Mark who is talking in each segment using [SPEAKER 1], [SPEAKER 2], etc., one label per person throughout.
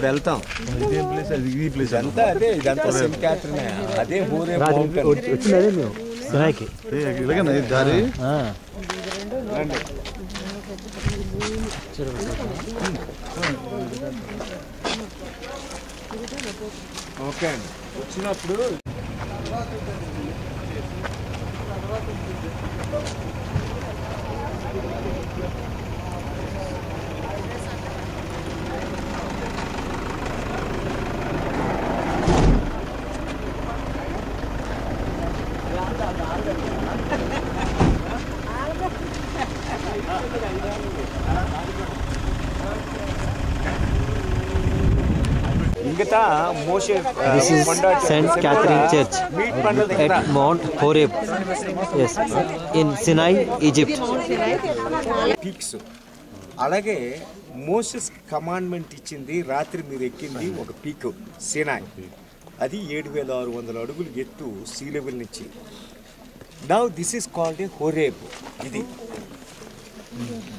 [SPEAKER 1] వెళ్తాం ఇదంతా అదే ఇదంతా సెయింట్ క్యాథరిన్ అదే దారి ఓకే అండి వచ్చినప్పుడు
[SPEAKER 2] This is Saint Catherine Church at Mount Horeb, yes, in Sinai, Egypt.
[SPEAKER 1] Peaks అలాగే మోసెస్ కమాండ్మెంట్ ఇచ్చింది రాత్రి మీరు ఎక్కింది ఒక పీక్ సినాయ్ అది 7600 అడుగులు ఎత్తు సీ లెవెల్ నుంచి now this is called a Horeb ఇది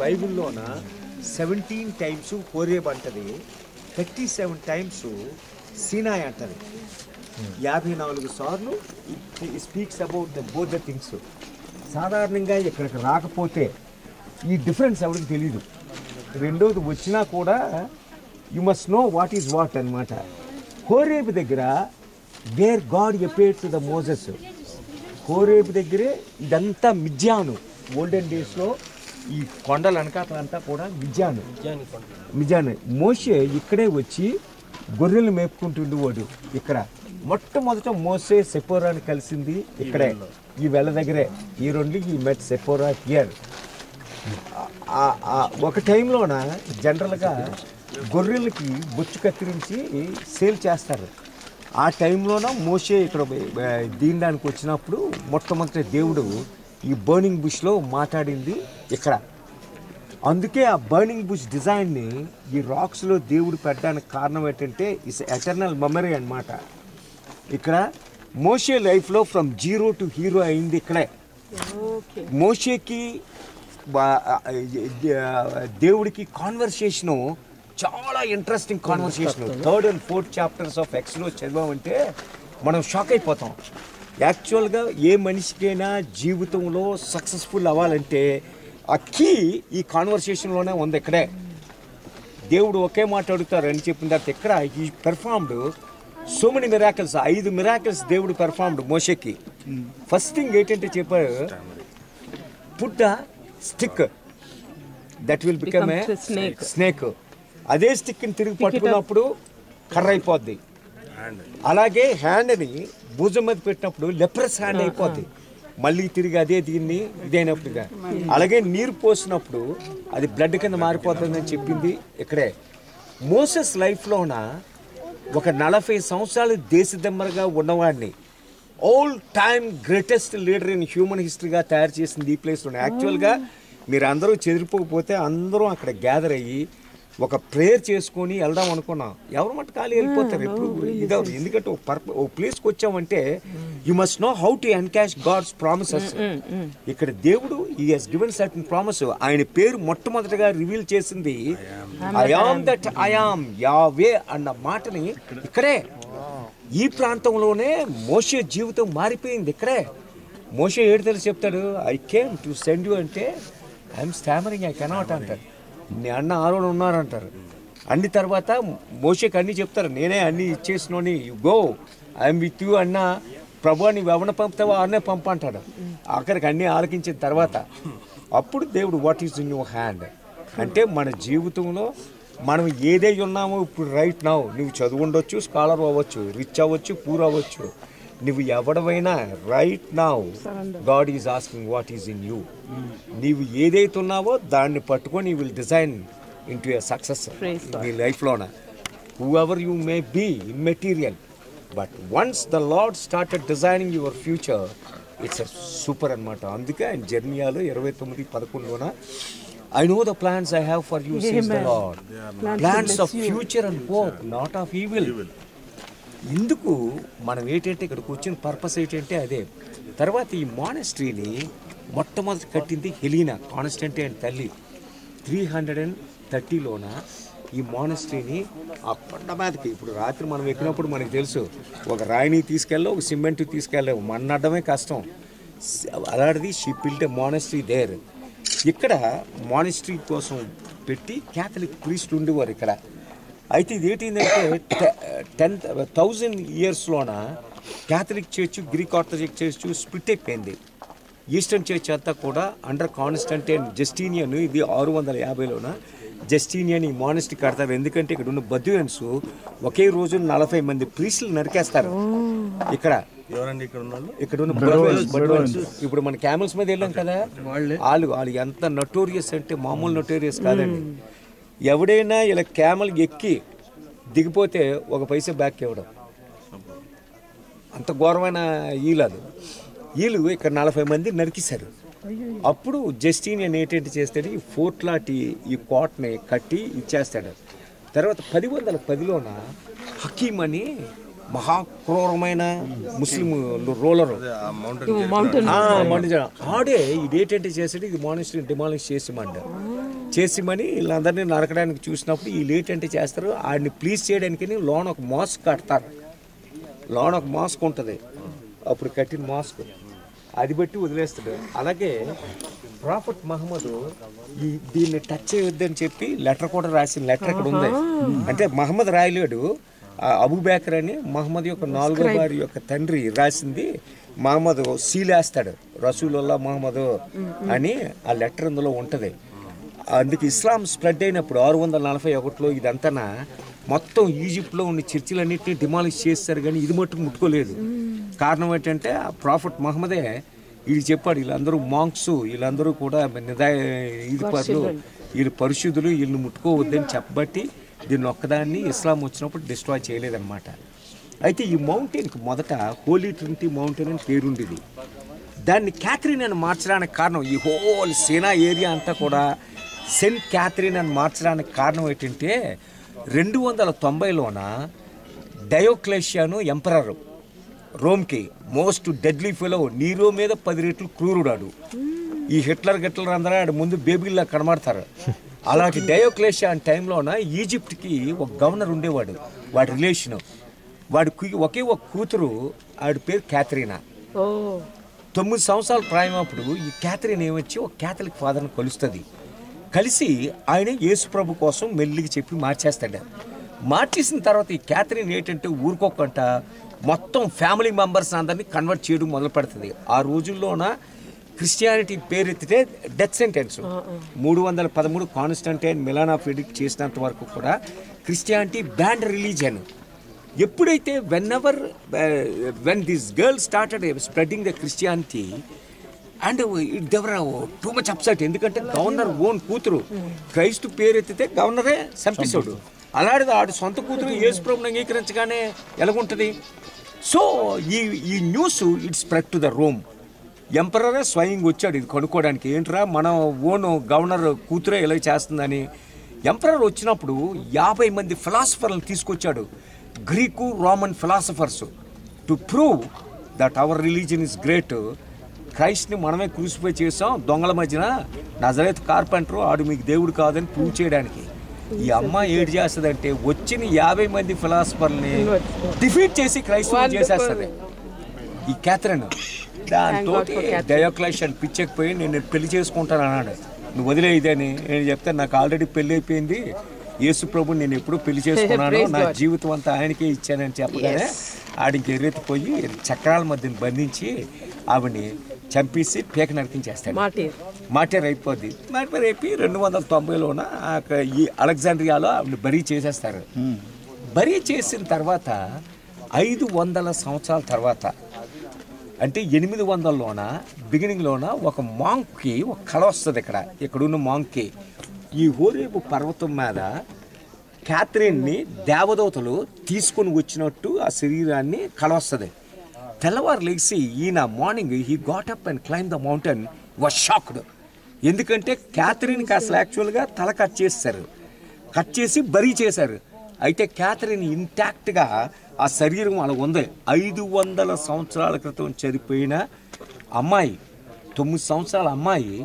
[SPEAKER 1] బైబిల్లోన 17 టైమ్స్ హోరేబ్ అంటది 37 టైమ్స్ సీనాయ్ అంటది 54 సార్లు speaks about the both the things సాధారణంగా ఇక్కడికి రాకపోతే ఈ డిఫరెన్స్ ఎవరికి తెలీదు రెండోది వచ్చినా కూడా you must know what is what అనమాట హోరేబ్ దగ్గర where God appeared to the Moses Horeb దగ్గరే ఇదంతా మిద్యాను ఓల్డెన్ డేస్లో ఈ కొండల వెనకాతలంతా కూడా మిద్యాను మోషే ఇక్కడే వచ్చి గొర్రెలు మేపుకుంటుండేవాడు ఇక్కడ మొట్టమొదట మోసే సెపోరాని కలిసింది ఇక్కడే ఈ వెల దగ్గరే ఈ రెండుకి ఈ మెట్ సెపోరా హియర్ ఒక టైంలోన జనరల్గా గొర్రెలకి బొచ్చు కత్తిరించి సేల్ చేస్తారు ఆ టైంలోన మోషే ఇక్కడ దీనికి వచ్చినప్పుడు మొట్టమొదటి దేవుడు ఈ బర్నింగ్ బుష్లో మాట్లాడింది ఇక్కడ అందుకే ఆ బర్నింగ్ బుష్ డిజైన్ని ఈ రాక్స్లో దేవుడు పెట్టడానికి కారణం ఏంటంటే ఇట్స్ ఎటర్నల్ మెమరీ అన్నమాట ఇక్కడ మోషే లైఫ్లో ఫ్రమ్ జీరో టు హీరో అయింది ఇక్కడే మోషేకి దేవుడికి కాన్వర్సేషను చాలా interesting conversation 3rd and 4th chapters of ఎక్స్లో చదివామంటే మనం షాక్ అయిపోతాం యాక్చువల్గా ఏ మనిషికైనా జీవితంలో సక్సెస్ఫుల్ అవ్వాలంటే ఆ కీ ఈ కాన్వర్సేషన్లోనే ఉంది ఇక్కడే దేవుడు ఒకే మాట అడుగుతారు అని చెప్పిన తర్వాత ఇక్కడ ఈ performed so many miracles 5 miracles దేవుడు పెర్ఫార్మ్డ్ మోషేకి ఫస్ట్ థింగ్ ఏంటంటే చెప్పారు put the stick that will become a snake అదే స్టిక్ని తిరిగి పట్టుకున్నప్పుడు కర్ర అయిపోద్ది అలాగే హ్యాండ్ని భుజం మీద పెట్టినప్పుడు లెప్రస్ హ్యాండ్ అయిపోద్ది మళ్ళీ తిరిగి అదే దీన్ని ఇదైనప్పుడుగా అలాగే నీరు పోసినప్పుడు అది బ్లడ్ కింద మారిపోతుందని చెప్పింది ఇక్కడే మోసెస్ లైఫ్లోన ఒక 40 సంవత్సరాలు దేశదమ్మరగా ఉన్నవాడిని all time greatest leader in human హిస్టరీగా తయారు చేసింది ఈ ప్లేస్లోనే యాక్చువల్గా మీరు అందరూ చెదిరిపోకపోతే అందరూ అక్కడ గ్యాదర్ అయ్యి ఒక ప్రేయర్ చేసుకొని వెళ్దాం అనుకున్నాం ఎవరు మట్టు ఖాళీ వెళ్ళిపోతారు ఎప్పుడు ఇదవరు ఎందుకంటే ఓ ప్లేస్కి వచ్చామంటే you must know how to encash God's promises ఇక్కడ దేవుడు he has given certain promise ఆయన పేరు మొట్టమొదటిగా రివీల్ చేసింది I am that I am Yahweh అన్న మాటని ఇక్కడే ఈ ప్రాంతంలోనే మోషే జీవితం మారిపోయింది ఇక్కడే మోషే ఏడు తెలిసి చెప్తాడు I came to send you అంటే ఐఎమ్ స్టామరింగ్ ఐ కెనాట్ అంటారు నీ అన్న ఆరోడు ఉన్నారంటారు అన్ని తర్వాత మోషేకి అన్నీ చెప్తారు నేనే అన్నీ ఇచ్చేసినోని you go I'm with you అన్న ప్రభు నీవు ఎవరిని పంపుతావో ఆడనే పంపంటాడు ఆఖరికి అన్నీ ఆలకించిన తర్వాత అప్పుడు దేవుడు what is in your hand అంటే మన జీవితంలో మనం ఏదై ఉన్నామో ఇప్పుడు రైట్ నౌ నువ్వు చదువు ఉండొచ్చు స్కాలర్ అవ్వచ్చు రిచ్ అవ్వచ్చు పూర్ అవ్వచ్చు నువ్వు ఎవడవైనా right now God is asking what is in you నీవు ఏదైతే ఉన్నావో దాన్ని పట్టుకొని you will design into a success నీ లైఫ్లోన whoever you may be in material but once the Lord started designing your future it's a super అనమాట అందుకే ఆయన జర్నియాలో 29:11 I know the plans I have for you, says the Lord. Plans of future and hope, not of evil. ఎందుకు మనం ఏంటంటే ఇక్కడికి వచ్చిన purpose ఏంటంటే అదే. తర్వాత ఈ మానస్ట్రీని మొట్టమొదటి కట్టింది హెలీనా, కాన్స్టంటైన్ తల్లి. 330లోన ఈ మానస్ట్రీని ఆ కొండ మీదకి, ఇప్పుడు రాత్రి మనం ఎక్కినప్పుడు మనకు తెలుసు, ఒక రాయిని తీసుకెళ్ళి ఒక సిమెంట్ తీసుకెళ్ళాము, మన్నడమే కష్టం. అలాంటిది she built a monastery there. ఇక్కడ మానస్ట్రీ కోసం పెట్టి క్యాథలిక్ ప్రీస్ట్ ఉండేవారు ఇక్కడ. అయితే ఇది ఏంటంటే 10,000 yearsలోన Catholic church, Greek Orthodox church split అయిపోయింది. ఈస్టర్న్ చర్చ్ అంతా కూడా అండర్ కాన్స్టంటైన్ జస్టీనియన్, ఇది 650లోన జస్టీనియన్ ఈ మానస్ట్రీ కడతారు. ఎందుకంటే ఇక్కడ ఉన్న బద్యుయన్స్ ఒకే రోజు 40 మంది ప్రీస్టులు నరికేస్తారు ఇక్కడ. ఇక్కడ ఉన్న బద్యుయన్స్ ఇప్పుడు మన క్యామెల్స్ మీద వెళ్ళాం కదా, వాళ్ళు ఎంత నటోరియస్ అంటే మామూలు నటోరియస్ కాదండి. ఎవడైనా ఇలా క్యామెల్ ఎక్కి దిగిపోతే ఒక పైసా బ్యాక్ ఇవ్వడం, అంత ఘోరమైన వీళ్ళు ఇక్కడ 40 మంది నరికిశారు. అప్పుడు జస్టీనియన్ ఏంటంటే చేస్తాడు, ఈ ఫోర్ట్ లాంటి ఈ కోటని కట్టి ఇచ్చేస్తాడు. తర్వాత 1110లోన హకీమ్ అని మహాక్రూరమైన ముస్లిం రూలరు ఆడే ఇదేంటంటే చేసాడు, ఇది మానిస్ట్రీ డిమాలిష్ చేసిమని వీళ్ళందరినీ నరకడానికి చూసినప్పుడు వీళ్ళు ఏంటంటే చేస్తారు, ఆడిని ప్లీజ్ చేయడానికి లోన ఒక మాస్క్ కడతారు. లోన ఒక మాస్క్ ఉంటుంది, అప్పుడు కట్టిన మాస్క్ అది బట్టి వదిలేస్తాడు. అలాగే ప్రాఫెట్ మహమ్మద్ దీన్ని టచ్ చేయొద్దని చెప్పి లెటర్ కూడా రాసిన లెటర్ ఇక్కడ ఉంది. అంటే మహమ్మద్ రాయలేడు, అబూ బకర్ అని మహమ్మద్ యొక్క 4వ భార్య యొక్క తండ్రి రాసింది. మహమ్మద్ సీలేస్తాడు, రసూలుల్లాహ్ మహమ్మద్ అని ఆ లెటర్ ఇందులో ఉంటుంది. అందుకు ఇస్లాం స్ప్రెడ్ అయినప్పుడు 641లో ఇదంతా మొత్తం ఈజిప్ట్లో ఉన్న చర్చిలన్నింటినీ డిమాలిష్ చేస్తారు, కానీ ఇది మట్టుకు ముట్టుకోలేదు. కారణం ఏంటంటే ఆ ప్రాఫెట్ మహమ్మదే ఇది చెప్పాడు, వీళ్ళందరూ మాంక్స్, వీళ్ళందరూ కూడా వీళ్ళు పరిశుద్ధులు, వీళ్ళని ముట్టుకోవద్దని చెప్పబట్టి దీన్ని ఒక్కదాన్ని ఇస్లాం వచ్చినప్పుడు డిస్ట్రాయ్ చేయలేదన్నమాట. అయితే ఈ మౌంటైన్కి మొదట హోలీ ట్రినిటీ మౌంటైన్ అని పేరుండేది. దాన్ని క్యాథరిన్ అని మార్చడానికి కారణం, ఈ హోల్ సేనా ఏరియా అంతా కూడా సెయింట్ క్యాథరిన్ అని మార్చడానికి కారణం ఏంటంటే 290లోన డయోక్లేషియాను ఎంపరర్, రోమ్కి మోస్ట్ డెడ్లీ ఫెలో, నీరో మీద 10 రెట్లు క్రూరుడాడు. ఈ హిట్లర్ అందరూ ఆడు ముందు బేబీల్లా కనబడతారు. అలాంటి డయోక్లేషియన్ టైంలోన ఈజిప్ట్కి ఒక గవర్నర్ ఉండేవాడు, వాడి రిలేషను, వాడికి ఒకే ఒక కూతురు, ఆడి పేరు క్యాథరీనా. 9 సంవత్సరాల ప్రాయం అప్పుడు ఈ క్యాథరిన్ ఏమొచ్చి ఒక క్యాథలిక్ ఫాదర్ని కలుస్తుంది. కలిసి ఆయన యేసు ప్రభు కోసం మెల్లిగా చెప్పి మార్చేస్తాడు. మార్చేసిన తర్వాత ఈ క్యాథరిన్ ఏంటంటే ఊరుకోకంట మొత్తం ఫ్యామిలీ మెంబర్స్ అందరినీ కన్వర్ట్ చేయడం మొదలు పెడుతుంది. ఆ రోజుల్లోన క్రిస్టియానిటీ పేరెత్తితే death sentence. 313 Constantine Milan of edict చేసినంత వరకు కూడా క్రిస్టియానిటీ బ్యాండ్ రిలీజియన్. ఎప్పుడైతే when this girl started spreading the Christianity and they were too much upset. ఎందుకంటే గవర్నర్ ఓన్ కూతురు క్రైస్తు పేరెత్తితే గవర్నరే చంపేశాడు. అలాంటిది ఆడు సొంత కూతురు యేసు ప్రభువుని అంగీకరించగానే ఎలాగుంటుంది. సో ఈ news it spread to the Rome. ఎంపరరే స్వయంగా వచ్చాడు ఇది కనుక్కోవడానికి, ఏంట్రా మన ఓన్ గవర్నర్ కూతురే ఇలా చేస్తుందని. ఎంపరర్ వచ్చినప్పుడు 50 మంది ఫిలాసఫర్లను తీసుకొచ్చాడు, Greek Roman philosophers, to prove that our religion is great. క్రైస్ట్ని మనమే క్రూసిఫై చేసాం దొంగల మధ్యన, నజరేత్ కార్పెంటర్ ఆడు మీకు దేవుడు కాదని ప్రూవ్ చేయడానికి. ఈ అమ్మ ఏడు చేస్తుందంటే వచ్చిన 50 మంది ఫిలాసఫర్ని డిఫీట్ చేసి క్రైస్తవం చేసేస్తుంది ఈ క్యాథరిన్. దాంతో డయోక్లేషియన్ పిచ్చెక్కిపోయి నేను పెళ్లి చేసుకుంటాను అన్నాడు. నువ్వు వదిలే ఇదని నేను చెప్తే నాకు ఆల్రెడీ పెళ్ళి అయిపోయింది, యేసు ప్రభు నేను ఎప్పుడూ పెళ్లి చేసుకున్నాను, నా జీవితం అంతా ఆయనకే ఇచ్చానని చెప్పగానే ఆడికి ఎర్రెత్తిపోయి చక్రాల మధ్యని బంధించి ఆవిడని చంపేసి పీక నరికించేస్తాడు. మార్టీర్ అయిపోద్ది. మార్టీర్ అయిపోయి 290లోన ఈ అలెగ్జాండ్రియాలో ఆవిడ బరీ చేసేస్తారు. బరీ చేసిన తర్వాత 500 సంవత్సరాల తర్వాత అంటే 800లోన బిగినింగ్లోన ఒక మాంక్కి ఒక కళ వస్తుంది. ఇక్కడున్న మాంక్కి ఈ హోరేబు పర్వతం మీద క్యాథరిన్ని దేవదూతలు తీసుకొని వచ్చినట్టు ఆ శరీరాన్ని కళ వస్తుంది. తెల్లవారు లేచి ఈయన morning he got up and claim the mountain, was shocked. ఎందుకంటే క్యాథరిన్కి అసలు యాక్చువల్గా తల కట్ చేస్తారు, కట్ చేసి బరీ చేశారు. అయితే క్యాథరిన్ ఇంటాక్ట్గా ఆ శరీరం అలా ఉంది. 500 సంవత్సరాల క్రితం చనిపోయిన అమ్మాయి, 9 సంవత్సరాల అమ్మాయి,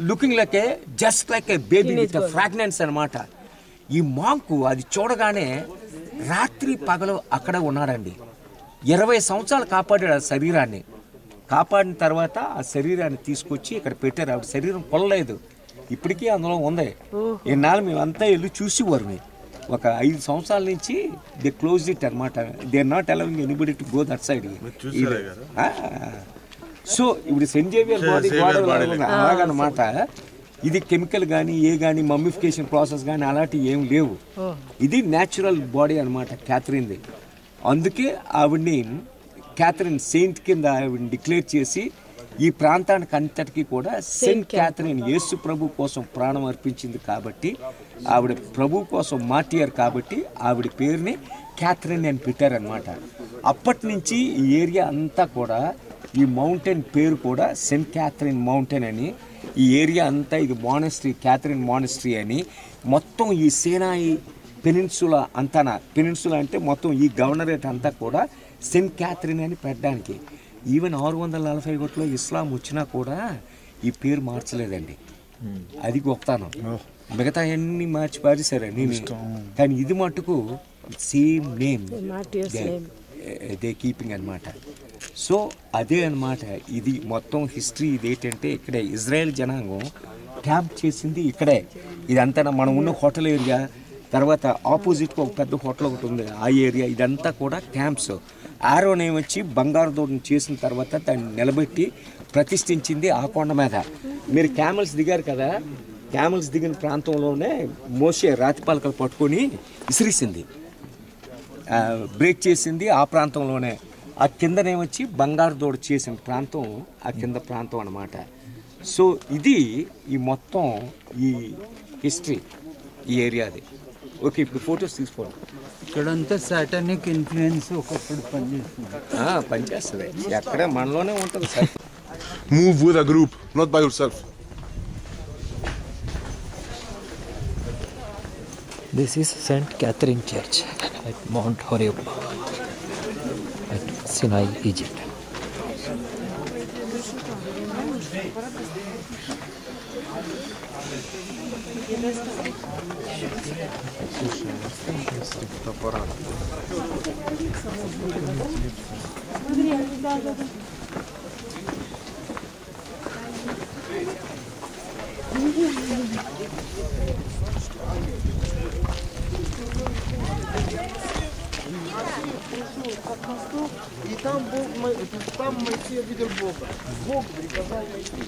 [SPEAKER 1] looking like A just like A baby with fragrance అనమాట. ఈ మాంకు అది చూడగానే రాత్రి పగలు అక్కడే ఉన్నాడండి. 20 సంవత్సరాలు కాపాడాడు ఆ శరీరాన్ని. కాపాడిన తర్వాత ఆ శరీరాన్ని తీసుకొచ్చి ఇక్కడ పెట్టారు. ఆవిడ శరీరం కొల్లలేదు, ఇప్పటికీ అందులో ఉంది. ఈనాళ్ళు మేమంతా వెళ్ళి చూసేవారు. ఒక 5 సంవత్సరాల నుంచి దే క్లోజ్ ఇట్ అనమాట. They are not allowing anybody to go that side. So ఇప్పుడు సెయింట్ జేవియర్ బాడీ అలాగనమాట. ఇది కెమికల్ కానీ కానీ మమ్మిఫికేషన్ ప్రాసెస్ కానీ అలాంటివి ఏం లేవు. ఇది న్యాచురల్ బాడీ అనమాట క్యాథరిన్ది. అందుకే ఆవిడ్ని క్యాథరిన్ సెయింట్ కింద ఆవిడ్ని డిక్లేర్ చేసి ఈ ప్రాంతానికి అంతటికీ కూడా సెయింట్ క్యాథరిన్ యేసు ప్రభు కోసం ప్రాణం అర్పించింది కాబట్టి, ఆవిడ ప్రభు కోసం మార్టియర్ కాబట్టి ఆవిడ పేరుని క్యాథరిన్ అని పెట్టారనమాట. అప్పటి నుంచి ఈ ఏరియా అంతా కూడా ఈ మౌంటైన్ పేరు కూడా సెయింట్ క్యాథరిన్ మౌంటైన్ అని, ఈ ఏరియా అంతా ఇది మానస్ట్రీ, క్యాథరిన్ మానస్ట్రీ అని, మొత్తం ఈ సీనాయి పెనిన్సులా అంతా, పెనిన్సులా అంటే మొత్తం ఈ గవర్నరేట్ అంతా కూడా సెయింట్ క్యాథరిన్ అని పెట్టడానికి. ఈవెన్ 641లో ఇస్లాం వచ్చినా కూడా ఈ పేరు మార్చలేదండి. అది గొప్పతనం. మిగతా అన్ని మార్చి పారేశారండి, కానీ ఇది మటుకు సేమ్ నేమ్ దే కీపింగ్ అనమాట. సో అదే అనమాట. ఇది మొత్తం హిస్టరీ. ఇదేంటంటే ఇక్కడే ఇజ్రాయెల్ జనాంగం క్యాంప్ చేసింది ఇక్కడే. ఇదంతా మనం ఉన్న హోటల్ ఏరియా, తర్వాత ఆపోజిట్గా ఒక పెద్ద హోటల్ ఒకటి ఉంది, ఆ ఏరియా, ఇదంతా కూడా క్యాంప్స్. ఆరోన్ ఏమొచ్చి బంగారు దూడని చేసిన తర్వాత దాన్ని నిలబెట్టి ప్రతిష్ఠించింది ఆ కొండ మీద. మీరు క్యామెల్స్ దిగారు కదా, క్యామెల్స్ దిగిన ప్రాంతంలోనే మోషే రాతి పలకలు పట్టుకొని విసిరిసింది, బ్రేక్ చేసింది ఆ ప్రాంతంలోనే. ఆ కిందనేమొచ్చి బంగారు దూడ చేసిన ప్రాంతం ఆ కింద ప్రాంతం అన్నమాట. సో ఇది ఈ మొత్తం ఈ హిస్టరీ ఈ ఏరియాది. ఓకే, ఇప్పుడు ఫొటోస్ తీసుకోండి.
[SPEAKER 3] ఇక్కడంతా సాటానిక్ ఇన్ఫ్లుయెన్స్ ఒకప్పుడు
[SPEAKER 1] పనిచేస్తుంది, ఎక్కడ మనలోనే ఉంటుంది sir.
[SPEAKER 4] Move with a group, not by yourself.
[SPEAKER 2] This is St. Catherine Church at Mount Horeb at Sinai, Egypt.
[SPEAKER 4] И там Моисей видел Бога. Бог приказал найти.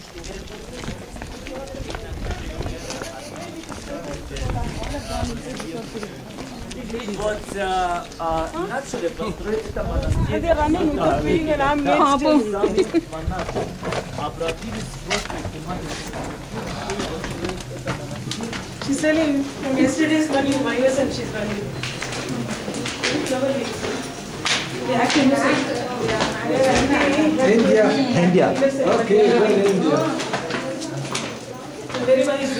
[SPEAKER 5] She's selling from yesterday's running virus and she's running. They actually
[SPEAKER 2] India.
[SPEAKER 1] Okay, India.
[SPEAKER 5] very nice.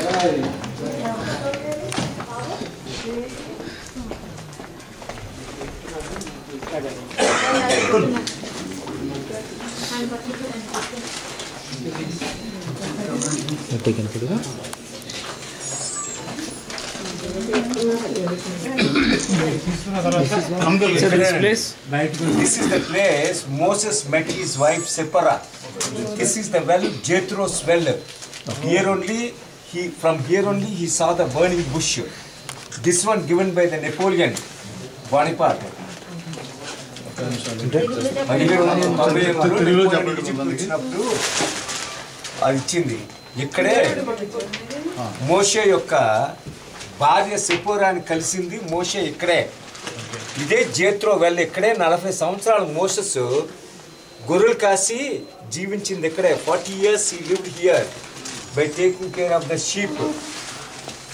[SPEAKER 2] You're taking a photograph?
[SPEAKER 1] This is the place Moses met his wife Sephora. This is the well, Jethro's well. Here only he saw the burning bush. This one given by the Napoleon Bonaparte. అది ఇచ్చింది. ఇక్కడే మోషే యొక్క భార్య సెపోరాని కలిసింది మోషే ఇక్కడే. ఇదే జేత్రో well. ఇక్కడే 40 సంవత్సరాలు మోసెస్ గొర్రెలు కాసి జీవించింది ఇక్కడే. 40 years he lived here by taking care of the sheep.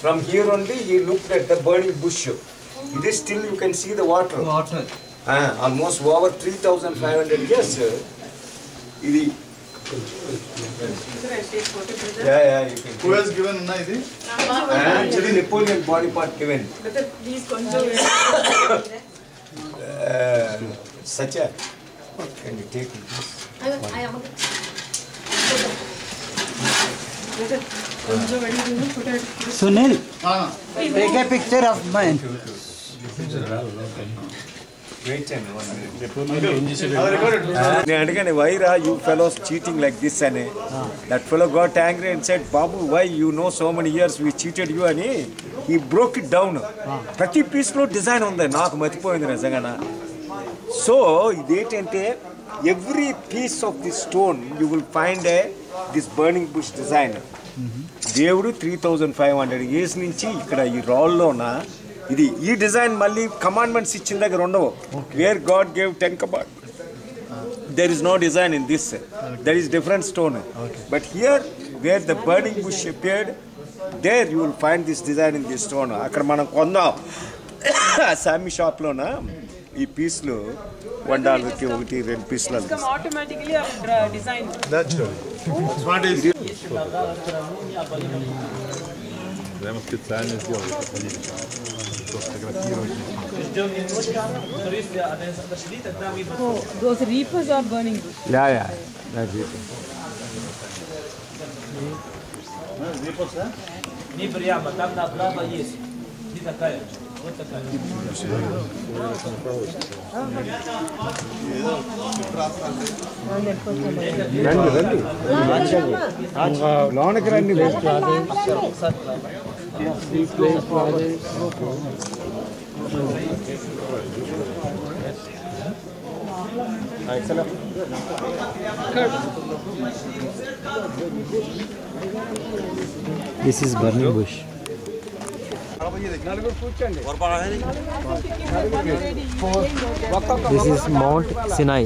[SPEAKER 1] From here only he looked at the burning bush. It is still you can see the water. Almost over 3,500 years. ఇది
[SPEAKER 4] Who has given this?
[SPEAKER 1] Actually Napoleon Bonaparte given.
[SPEAKER 5] Please control.
[SPEAKER 1] Satya, can you take it?
[SPEAKER 3] Sunil, take a picture of mine.
[SPEAKER 1] నేను అడిగాను వైరా you fellows cheating like this అని that fellow got angry and said బాబు why you know so many years we cheated you అని ఈ broke it down ప్రతి పీస్లో design ఉంది నాకు మతిపోయింది నిజంగా సో ఇదేంటంటే every piece of the stone you will find this burning bush design దేవుడు 3500 ఇయర్స్ నుంచి ఇక్కడ ఈ రాల్లోన ఇది ఈ డిజైన్ మళ్ళీ కమాండ్మెంట్స్ ఇచ్చిన దగ్గర ఉండవు where God gave 10 command there is no design in this there is different stone but here where the burning bush appeared there you will find this design in this stone అక్కడ మనం కొందాం సామి shop లోన ఈ పీస్లు $1కి 1-2 పీస్లు
[SPEAKER 5] come automatically or design
[SPEAKER 4] Naturally. What is
[SPEAKER 6] Прямо специально сделали.
[SPEAKER 5] those reapers are burning bush.
[SPEAKER 1] yeah that's it రండి లోనకి రండి
[SPEAKER 2] This is burning bush. This is Mount Sinai.